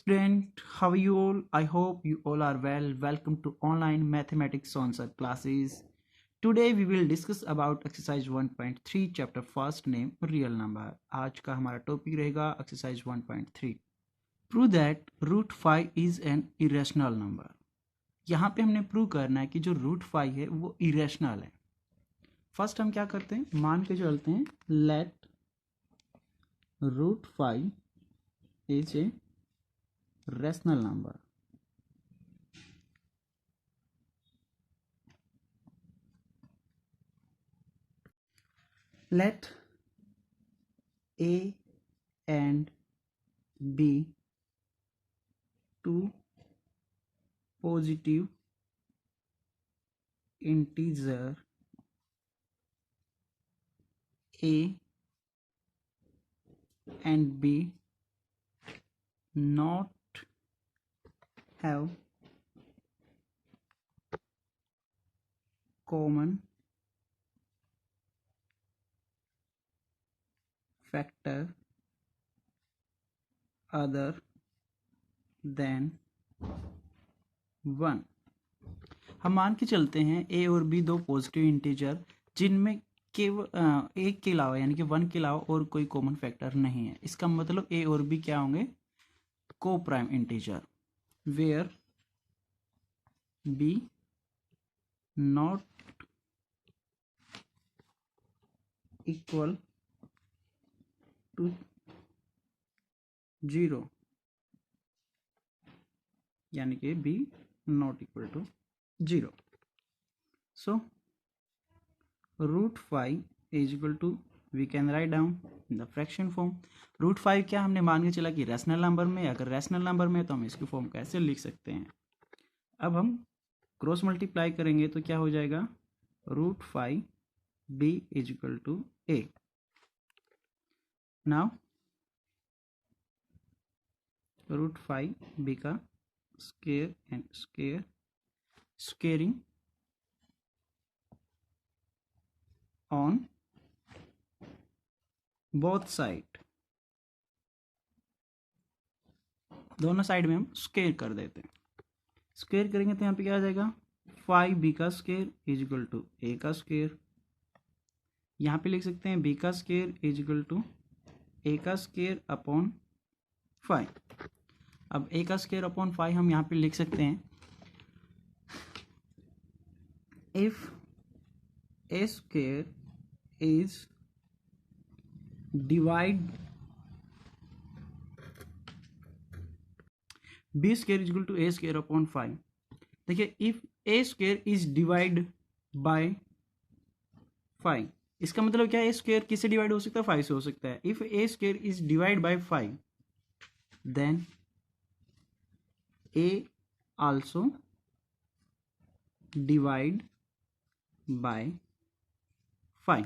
student, how are you all? I hope you all are well. Welcome to online mathematics answer classes. Today we will discuss about exercise 1.3 chapter first name real number. आज का हमारा topic रहेगा exercise 1.3. Prove that root 5 is an irrational number. यहाँ पे हमने prove करना है कि जो रूट 5 है वो इरेशनल है. फर्स्ट हम क्या करते हैं, मान के चलते हैं let root 5 is a rational number. Let A and B two positive integer A and B not have common factor other than 1. हम मान के चलते हैं ए और बी दो पॉजिटिव इंटीजर जिनमें केवल एक के अलावा यानी कि 1 के अलावा और कोई कॉमन फैक्टर नहीं है. इसका मतलब ए और बी क्या होंगे, coprime integer, where B not equal to 0 यानी कि B not equal to 0. So root 5 is equal to, we can write down in the fraction form. Root 5 क्या हमने मान के चला कि रैशनल नंबर में, अगर रैशनल नंबर में तो हम इसकी फॉर्म कैसे लिख सकते हैं. अब हम क्रॉस मल्टीप्लाई करेंगे तो क्या हो जाएगा, root 5 B is equal to A. Now root 5 B का square and square, squaring on both side, दोनों साइड में हम स्क्वायर कर देते हैं. स्क्वायर करेंगे तो यहाँ पे क्या आ जाएगा, 5 बी का स्क्वायर इज इक्वल टू ए का स्क्वायर. यहाँ पे लिख सकते हैं बी का स्क्वायर इज इक्वल टू ए का स्क्वायर अपॉन 5. अब ए का स्क्वायर अपॉन 5 हम यहाँ पे लिख सकते हैं, if A square is divide B square is equal to A square upon 5. देखिए, if A square is divide by 5, इसका मतलब क्या है, ए स्क्वायर किससे डिवाइड हो सकता है, 5 से हो सकता है. If A square is divide by 5 then A also divide by 5.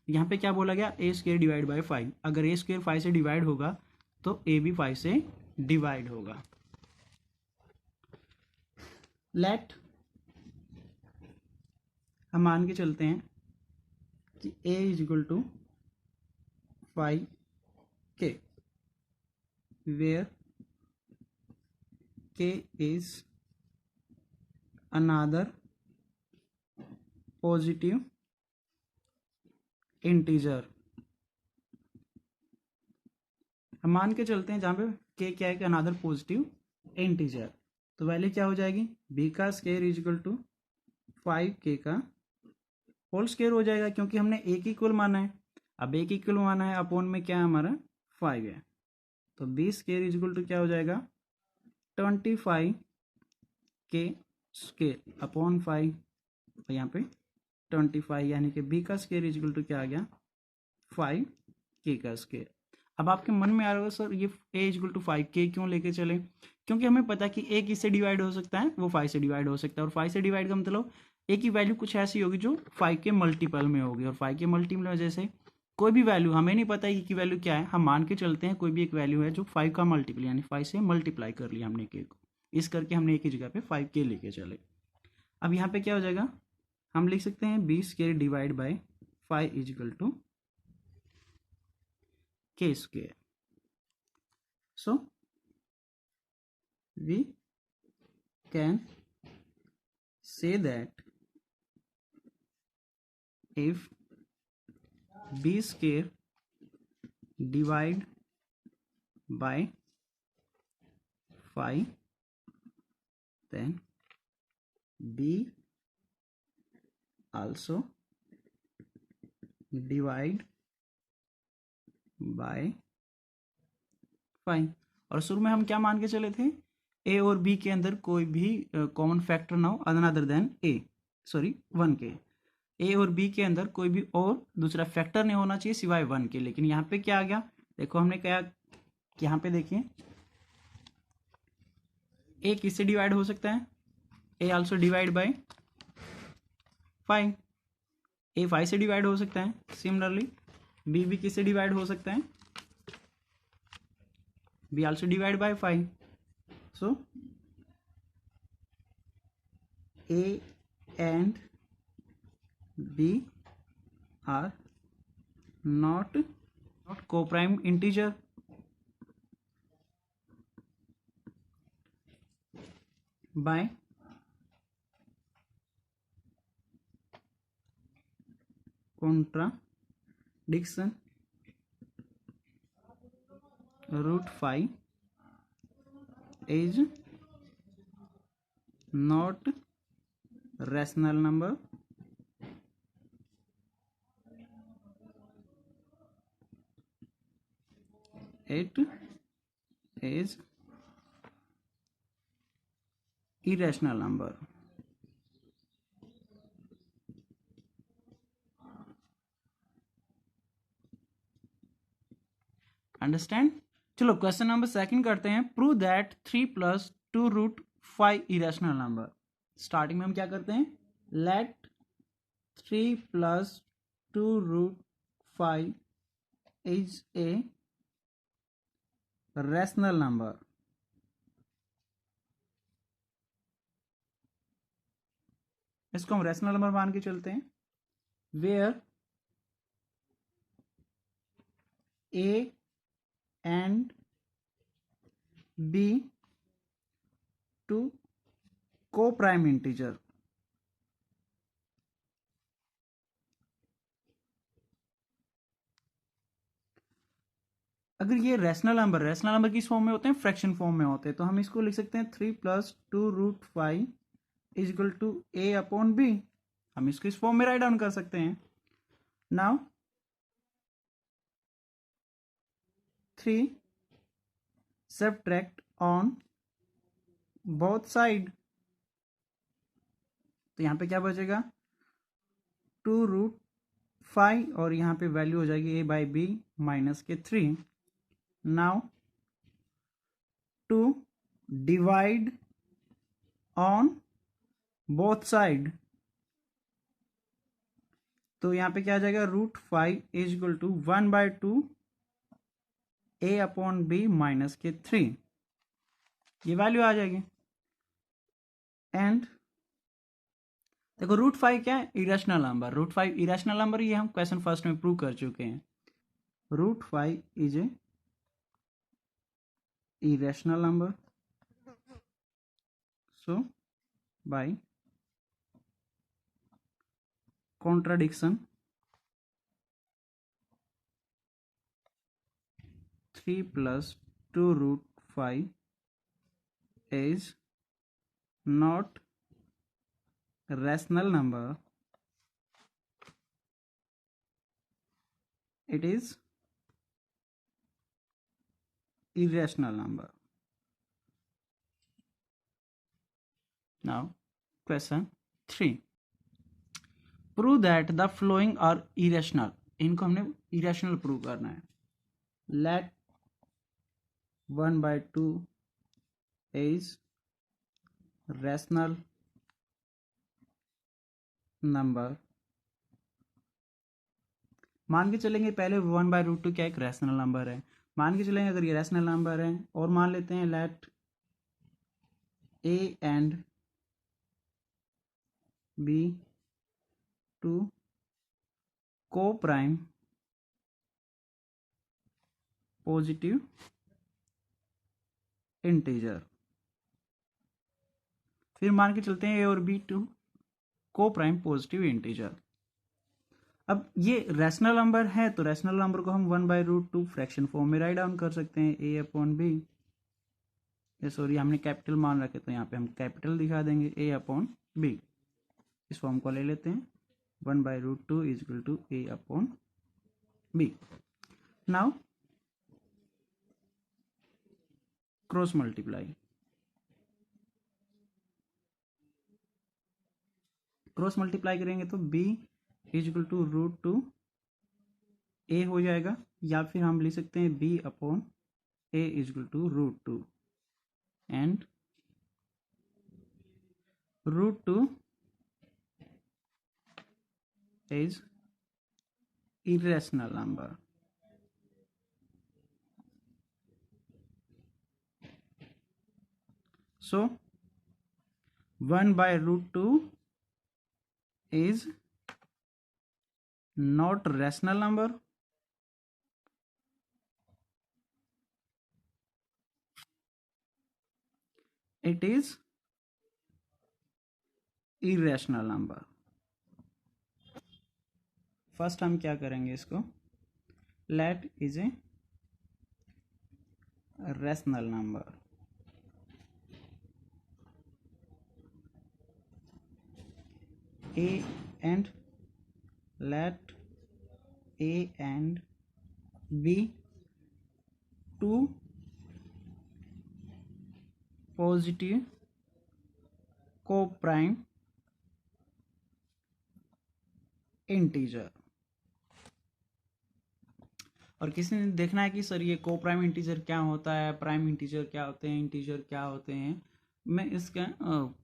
यहाँ पे क्या बोला गया, ए स्क्वायर डिवाइड बाय 5. अगर ए स्क्वायर 5 से डिवाइड होगा तो ए भी 5 से डिवाइड होगा. लेट हम मान के चलते हैं कि a is equal to 5k, where k is another positive integer. हम मान के चलते हैं जहाँ पे k क्या है कि अनदर पॉजिटिव इंटीजर, तो वैल्यू क्या हो जाएगी, b का square is equal to 5k का होल स्क्वायर हो जाएगा, क्योंकि हमने a की इक्वल माना है. अब a की इक्वल माना है, अपॉन में क्या है हमारा 5 है, तो b square is equal to क्या हो जाएगा, 25k स्क्वायर अपॉन 5, और यहाँ पे 25 यानी कि b का स्क्वायर इज इक्वल टू क्या आ गया, 5k का स्क्वायर. अब आपके मन में आ रहा होगा सर ये a is equal to 5k क्यों लेके चले, क्योंकि हमें पता है कि a किससे डिवाइड हो सकता है, वो 5 से डिवाइड हो सकता है. और 5 से डिवाइड का मतलब a की वैल्यू कुछ ऐसी होगी जो 5 के मल्टीपल में होगी, और 5 के मल्टीपल में जैसे कोई भी वैल्यू हमें नहीं पता है कि वैल्यू क्या है, हम मान के चलते हैं कोई भी एक वैल्यू है जो 5 का मल्टीपल यानी 5 से मल्टीप्लाई कर लिया हमने k को, इस करके हमने एक ही जगह पे 5k लेके चले. अब यहाँ पे क्या हो जाएगा, हम लिख सकते हैं b square divide by 5 is equal to k square. So we can say that if b square divide by 5, then b also divide by 5। और शुरू में हम क्या मान के चले थे, ए और बी के अंदर कोई भी कॉमन फैक्टर ना हो अदर देन ए, सॉरी 1 के। ए और बी के अंदर कोई भी और दूसरा फैक्टर नहीं होना चाहिए सिवाय 1 के। लेकिन यहाँ पे क्या आ गया, देखो हमने क्या, यहाँ पे देखिए ए किससे डिवाइड हो सकता है, ए आल्सो डिवाइड बाय 5, ए 5 से डिवाइड हो सकता है। सिमिलरली बी भी किससे डिवाइड हो सकता है, b also divide by 5। So a and b are not co-prime integer, by contradiction root 5 is not rational number, it is irrational number। Understand. चलो क्वेश्चन नंबर सेकंड करते हैं। Prove that 3 + 2√5 irrational number. Starting में हम क्या करते हैं, let 3 + 2√5 is a rational number. इसको हम रैशनल नंबर मान के चलते हैं, where a and b two coprime integer. अगर ये रैशनल नंबर किस फॉर्म में होते हैं, फ्रैक्शन फॉर्म में होते हैं, तो हम इसको लिख सकते हैं 3 + 2√5 is equal to a upon b. हम इसको इस फॉर्म में राइट डाउन कर सकते हैं। Now 3 subtract on both side, तो यहां पे क्या बचेगा 2√5 और यहां पे वैल्यू हो जाएगी a/b -3। Now to divide on both side, तो यहां पे क्या आ जाएगा √5 इज इक्वल टू 1/2 a/b -3, ये वैल्यू आ जाएगी। एंड देखो √5 क्या है, इरेशनल नंबर। √5 इरेशनल नंबर, ये हम क्वेश्चन फर्स्ट में प्रूव कर चुके हैं। √5 is a irrational number, so by contradiction 3 + 2√5 is not rational number, it is irrational number। Now question 3, prove that the following are irrational। इनको हमने irrational प्रूव करना है। let 1/2 is rational number। मान के चलेंगे पहले 1/√2 क्या एक रैशनल नंबर है, मान के चलेंगे अगर ये रैशनल नंबर है। और मान लेते हैं let a and b two coprime positive integer. फिर मान के चलते हैं ए और b two coprime positive integer. अब ये रैशनल नंबर है तो रैशनल नंबर को हम 1/√2 फ्रैक्शन फॉर्म में राइट डाउन कर सकते हैं ए अपॉन बी। सॉरी हमने कैपिटल मान रखे तो यहाँ पे हम कैपिटल दिखा देंगे ए अपॉन बी। इस फॉर्म को ले लेते हैं 1/√2 is equal to a upon b. Now cross multiply, cross multiply करेंगे तो b is equal to √2 a हो जाएगा, या फिर हम लिख सकते हैं b upon a is equal to √2 and √2 is irrational number. So 1/√2 is not rational number. It is irrational number. First हम क्या करेंगे, इसको let is a rational number. A and let A and B two positive co-prime integer. और किसी ने देखना है कि सर ये को प्राइम इंटीजर क्या होता है, प्राइम इंटीजर क्या होते हैं, इंटीजर क्या होते हैं, मैं इसका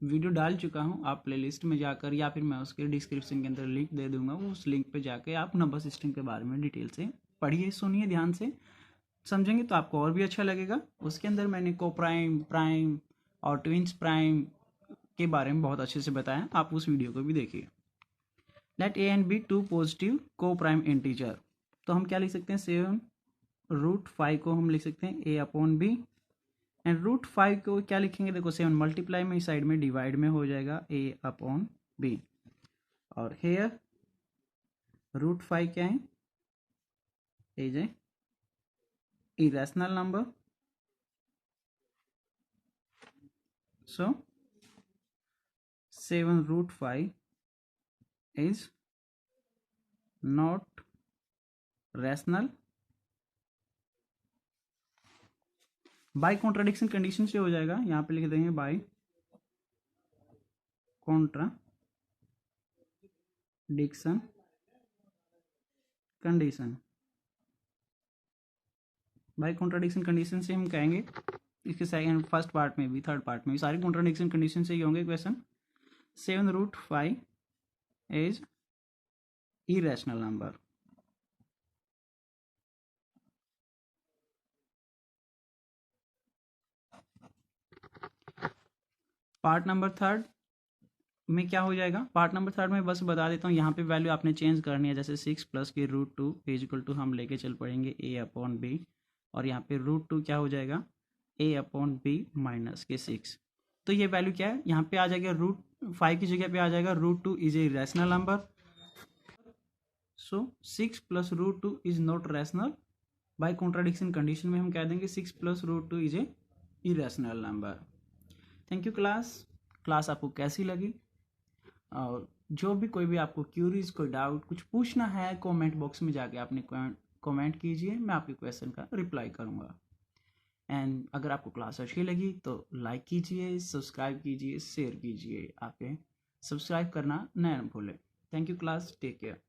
वीडियो डाल चुका हूँ, आप प्लेलिस्ट में जाकर या फिर मैं उसके डिस्क्रिप्शन के अंदर लिंक दे दूंगा, उस लिंक पे जाके आप नंबर सिस्टम के बारे में डिटेल से पढ़िए, सुनिए, ध्यान से समझेंगे तो आपको और भी अच्छा लगेगा। उसके अंदर मैंने को प्राइम, प्राइम और ट्विंस प्राइम के बारे में बहुत अच्छे से बताया, आप उस वीडियो को भी देखिए। Let a and b two positive coprime integer, तो हम क्या लिख सकते हैं 7√5 को हम लिख सकते हैं ए अपॉन बी एंड √5 को क्या लिखेंगे, देखो 7 मल्टीप्लाई में इस साइड में डिवाइड में हो जाएगा ए अपॉन बी, और हेयर √5 क्या है, is a irrational number, so 7√5 is not rational। By contradiction condition से हो जाएगा, यहाँ पे लिख देंगे by contradiction condition. By contradiction condition से हम कहेंगे, इसके सेकंड फर्स्ट पार्ट में भी थर्ड पार्ट में भी सारी कॉन्ट्राडिक्शन कंडीशन से ही होंगे question. 7√5 is irrational number. Part number third में क्या हो जाएगा, पार्ट नंबर थर्ड में बस बता देता हूँ, यहाँ पे वैल्यू आपने चेंज करनी है, जैसे 6 प्लस के √2 इज इक्वल टू हम लेके चल पड़ेंगे ए अपॉन बी, और यहाँ पे √2 क्या हो जाएगा ए अपॉन बी माइनस के 6, तो ये वैल्यू क्या है, यहाँ पे आ जाएगा √5 की जगह पे आ जाएगा √2 is a rational number, so 6 plus √2 is not rational. By contradiction condition में हम कह देंगे 6 plus √2 is a irrational number. Thank you class आपको कैसी लगी, और जो भी कोई भी आपको क्यूरीज, कोई डाउट, कुछ पूछना है, कमेंट बॉक्स में जाके आपने कमेंट कीजिए, मैं आपके क्वेश्चन का रिप्लाई करूँगा। एंड अगर आपको क्लास अच्छी लगी तो लाइक कीजिए, सब्सक्राइब कीजिए, शेयर कीजिए, आपके सब्सक्राइब करना न भूलें। Thank you class, take care.